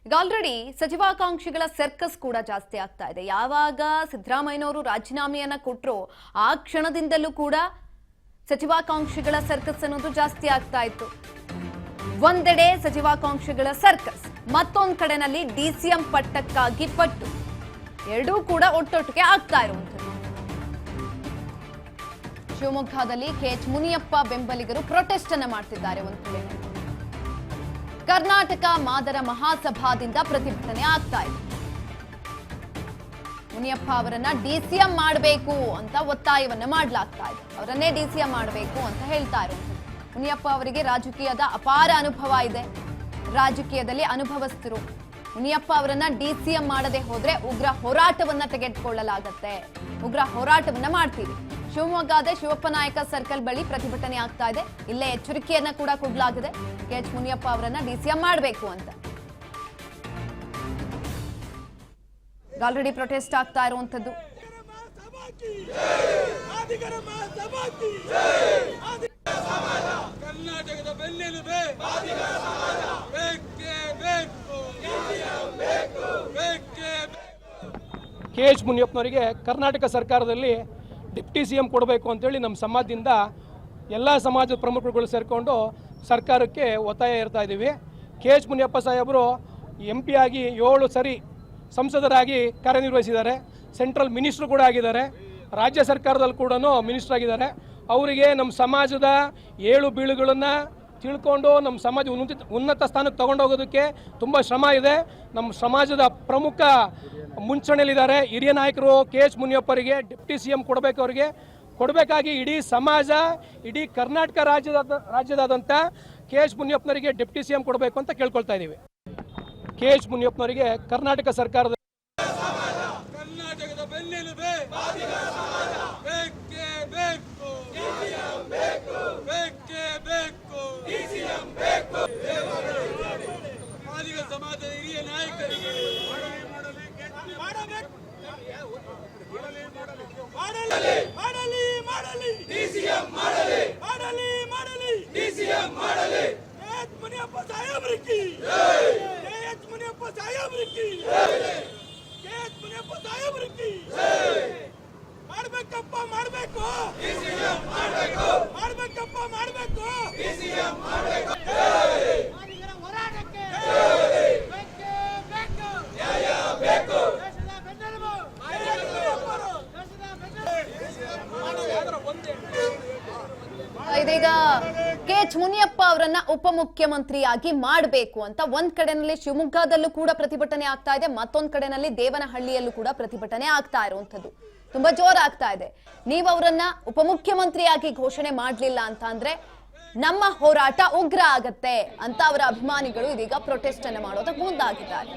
ಈಗ already ಸಚಿವಾಕಾಂಕ್ಷಿಗಳ circus ಕೂಡ ಜಾಸ್ತಿ ಆಗ್ತಾ ಇದೆ. ಯಾವಾಗ ಸಿದ್ದರಾಮಯ್ಯನವರು ರಾಜೀನಾಮೆಯನ್ನ ಕೊಟ್ಟರು ಆ ಕ್ಷಣದಿಂದಲೂ ಕೂಡ ಸಚಿವಾಕಾಂಕ್ಷಿಗಳ ಸರ್ಕಸ್ ಅನ್ನೋದು ಜಾಸ್ತಿ ಆಗ್ತಾ ಇತ್ತು. ಒಂದೆಡೆ ಸಚಿವಾಕಾಂಕ್ಷಿಗಳ ಸರ್ಕಸ್, ಮತ್ತೊಂದು ಕಡೆನಲ್ಲಿ ಡಿಸಿಎಂ ಪಟ್ಟಕ್ಕಾಗಿ ಪಟ್ಟು, ಎರಡೂ ಕೂಡ ಒಟ್ಟೊಟ್ಟಿಗೆ ಆಗ್ತಾ ಇರುವಂಥದ್ದು. ಶಿವಮೊಗ್ಗದಲ್ಲಿ ಕೆಎಚ್ ಮುನಿಯಪ್ಪ ಬೆಂಬಲಿಗರು ಪ್ರೊಟೆಸ್ಟ್ ಅನ್ನ ಮಾಡ್ತಿದ್ದಾರೆ. ಒಂದು ಕಡೆ ಕರ್ನಾಟಕ ಮಾದರ ಮಹಾಸಭಾದಿಂದ ಪ್ರತಿಭಟನೆ ಆಗ್ತಾ ಇದೆ. ಮುನಿಯಪ್ಪ ಅವರನ್ನ ಡಿಸಿಎಂ ಮಾಡಬೇಕು ಅಂತ ಒತ್ತಾಯವನ್ನ ಮಾಡಲಾಗ್ತಾ ಇದೆ. ಅವರನ್ನೇ ಡಿಸಿಎಂ ಮಾಡಬೇಕು ಅಂತ ಹೇಳ್ತಾ ಇರುವಂಥದ್ದು. ಮುನಿಯಪ್ಪ ಅವರಿಗೆ ರಾಜಕೀಯದ ಅಪಾರ ಅನುಭವ ಇದೆ, ರಾಜಕೀಯದಲ್ಲಿ ಅನುಭವಸ್ಥರು. ಮುನಿಯಪ್ಪ ಅವರನ್ನ ಡಿಸಿಎಂ ಮಾಡದೆ ಹೋದ್ರೆ ಉಗ್ರ ಹೋರಾಟವನ್ನ ತೆಗೆದುಕೊಳ್ಳಲಾಗತ್ತೆ, ಉಗ್ರ ಹೋರಾಟವನ್ನ ಮಾಡ್ತೀವಿ. ಶಿವಮೊಗ್ಗದ ಶಿವಪ್ಪ ನಾಯಕ ಸರ್ಕಲ್ ಬಳಿ ಪ್ರತಿಭಟನೆ ಆಗ್ತಾ ಇದೆ. ಇಲ್ಲೇ ಎಚ್ಚರಿಕೆಯನ್ನ ಕೂಡ ಕೊಡಲಾಗಿದೆ, ಕೆಎಚ್ ಮುನಿಯಪ್ಪ ಅವರನ್ನ ಡಿಸಿಎಂ ಮಾಡಬೇಕು ಅಂತ. ಆಲ್ರೆಡಿ ಪ್ರೊಟೆಸ್ಟ್ ಆಗ್ತಾ ಇರುವಂತದ್ದು. ಕರ್ನಾಟಕದ ಬೆನ್ನೆಲುಬೆ ಕೆಎಚ್ ಮುನಿಯಪ್ಪನವರಿಗೆ ಕರ್ನಾಟಕ ಸರ್ಕಾರದಲ್ಲಿ ಡೆಪ್ಟಿ ಸಿಎಂ ಕೊಡಬೇಕು ಅಂತೇಳಿ ನಮ್ಮ ಸಮಾಜದಿಂದ ಎಲ್ಲ ಸಮಾಜದ ಪ್ರಮುಖರುಗಳು ಸೇರಿಕೊಂಡು ಸರ್ಕಾರಕ್ಕೆ ಒತ್ತಾಯ ಇರ್ತಾ ಇದ್ದೀವಿ. ಕೆಎಚ್ ಮುನಿಯಪ್ಪ ಸಾಹೇಬರು MP ಆಗಿ 7 ಸರಿ ಸಂಸದರಾಗಿ ಕಾರ್ಯನಿರ್ವಹಿಸಿದ್ದಾರೆ. ಸೆಂಟ್ರಲ್ ಮಿನಿಸ್ಟ್ರು ಕೂಡ ಆಗಿದ್ದಾರೆ. ರಾಜ್ಯ ಸರ್ಕಾರದಲ್ಲಿ ಕೂಡ ಮಿನಿಸ್ಟರ್ ಆಗಿದ್ದಾರೆ. ಅವರಿಗೆ ನಮ್ಮ ಸಮಾಜದ ಏಳು ಬೀಳುಗಳನ್ನು ತಿಳ್ಕೊಂಡು ನಮ್ಮ ಸಮಾಜ ಉನ್ನತ ಸ್ಥಾನಕ್ಕೆ ತಗೊಂಡೋಗೋದಕ್ಕೆ ತುಂಬ ಶ್ರಮ ಇದೆ. ನಮ್ಮ ಸಮಾಜದ ಪ್ರಮುಖ ಮುಂಚೂಣಿಯಲ್ಲಿದ್ದಾರೆ ಹಿರಿಯ ನಾಯಕರು. ಕೆಎಚ್ ಮುನಿಯಪ್ಪರಿಗೆ ಡೆಪ್ಟಿ ಸಿಎಂ ಕೊಡಬೇಕು, ಅವರಿಗೆ ಕೊಡಬೇಕಾಗಿ ಇಡೀ ಸಮಾಜ, ಇಡೀ ಕರ್ನಾಟಕ ರಾಜ್ಯದಾದಂಥ ಕೆಎಚ್ ಮುನಿಯಪ್ಪನವರಿಗೆ ಡೆಪ್ಟಿ ಸಿಎಂ ಕೊಡಬೇಕು ಅಂತ ಕೇಳ್ಕೊಳ್ತಾ ಇದ್ದೀವಿ. ಕೆಎಚ್ ಮುನಿಯಪ್ಪನವರಿಗೆ ಕರ್ನಾಟಕ ಸರ್ಕಾರದ ಕರ್ನಾಟಕದ ಬೆನ್ನೆಲುಬೆ ಮಾದಿಗ ಸಮಾಜದ ಹಿರಿಯ ನಾಯಕರಿಗೆ ಮುನಿಯಪ್ಪ ಸಾಹೇಬ್ರಿಗೆ ಮುನಿಯಪ್ಪ ಸಾಹೇಬ್ರಿಗೆ ಮುನಿಯಪ್ಪ ಸಾಹೇಬ್ರಿಗೆ ಮಾಡ್ಬೇಕಪ್ಪ, ಮಾಡಬೇಕು, ಮಾಡ್ಬೇಕಪ್ಪ, ಮಾಡಬೇಕು. ಇದೀಗ ಕೆಎಚ್ ಮುನಿಯಪ್ಪ ಅವರನ್ನ ಉಪಮುಖ್ಯಮಂತ್ರಿಯಾಗಿ ಮಾಡಬೇಕು ಅಂತ ಒಂದ್ ಕಡೆನಲ್ಲಿ ಶಿವಮೊಗ್ಗದಲ್ಲೂ ಕೂಡ ಪ್ರತಿಭಟನೆ ಆಗ್ತಾ ಇದೆ, ಮತ್ತೊಂದ್ ಕಡೆನಲ್ಲಿ ದೇವನಹಳ್ಳಿಯಲ್ಲೂ ಕೂಡ ಪ್ರತಿಭಟನೆ ಆಗ್ತಾ ಇರುವಂತದ್ದು ತುಂಬಾ ಜೋರಾಗ್ತಾ ಇದೆ. ನೀವು ಅವರನ್ನ ಉಪಮುಖ್ಯಮಂತ್ರಿಯಾಗಿ ಘೋಷಣೆ ಮಾಡ್ಲಿಲ್ಲ ಅಂತ ಅಂದ್ರೆ ನಮ್ಮ ಹೋರಾಟ ಉಗ್ರ ಆಗತ್ತೆ ಅಂತ ಅವರ ಅಭಿಮಾನಿಗಳು ಇದೀಗ ಪ್ರೊಟೆಸ್ಟ್ ಅನ್ನು ಮಾಡೋದಕ್ಕೆ ಮುಂದಾಗಿದ್ದಾರೆ.